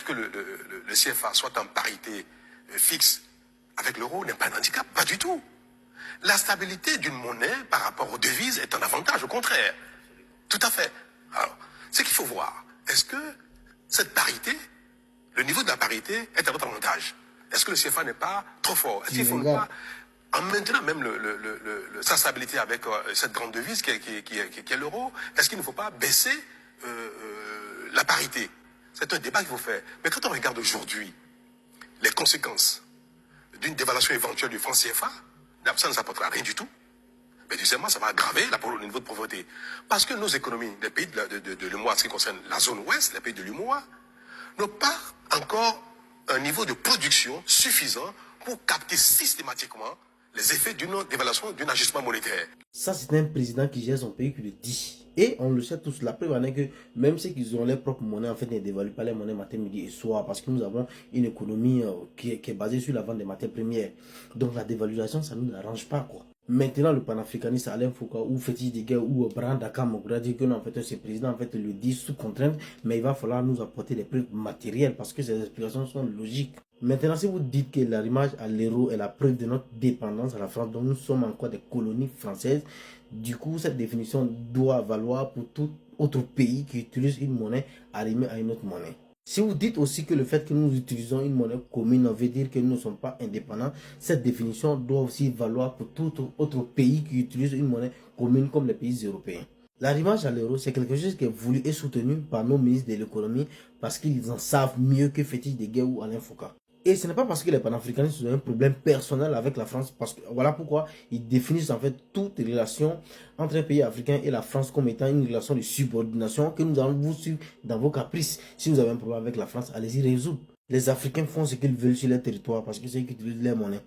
Que le CFA soit en parité fixe avec l'euro n'est pas un handicap, pas du tout. La stabilité d'une monnaie par rapport aux devises est un avantage, au contraire. Tout à fait. Alors, ce qu'il faut voir, est-ce que cette parité, le niveau de la parité est à votre avantage? Est-ce que le CFA n'est pas trop fort? Est-ce qu'il ne faut pas, en maintenant même sa stabilité avec cette grande devise qui est l'euro, est-ce qu'il ne faut pas baisser la parité? C'est un débat qu'il faut faire. Mais quand on regarde aujourd'hui les conséquences d'une dévaluation éventuelle du franc CFA, ça ne s'apportera rien du tout. Mais deuxièmement, ça va aggraver le niveau de pauvreté. Parce que nos économies, les pays de l'UMOA, ce qui concerne la zone ouest, les pays de l'UMOA, n'ont pas encore un niveau de production suffisant pour capter systématiquement les effets d'une dévaluation, d'un ajustement monétaire. Ça, c'est un président qui gère son pays qui le dit. Et on le sait tous, la preuve en est que même ceux qui ont leur propre monnaie, en fait, ne dévaluent pas les monnaies matin, midi et soir. Parce que nous avons une économie qui est basée sur la vente des matières premières. Donc la dévaluation, ça ne nous arrange pas, quoi. Maintenant, le panafricaniste Alain Foucault ou Fétis Deguet ou Brand Dakam dit que non, en fait, ce président en fait, le dit sous contrainte, mais il va falloir nous apporter des preuves matérielles parce que ces explications sont logiques. Maintenant, si vous dites que l'arrimage à l'euro est la preuve de notre dépendance à la France, donc nous sommes encore des colonies françaises, du coup, cette définition doit valoir pour tout autre pays qui utilise une monnaie arrimée à une autre monnaie. Si vous dites aussi que le fait que nous utilisons une monnaie commune veut dire que nous ne sommes pas indépendants, cette définition doit aussi valoir pour tout autre pays qui utilise une monnaie commune comme les pays européens. L'arrimage à l'euro, c'est quelque chose qui est voulu et soutenu par nos ministres de l'économie parce qu'ils en savent mieux que Fétis Deguet ou Alain Foucault. Et ce n'est pas parce que les panafricanistes ont un problème personnel avec la France, parce que voilà pourquoi ils définissent en fait toute relation entre un pays africain et la France comme étant une relation de subordination que nous allons vous suivre dans vos caprices. Si vous avez un problème avec la France, allez-y résoudre. Les Africains font ce qu'ils veulent sur leur territoire parce que c'est eux qui utilisent leur monnaie.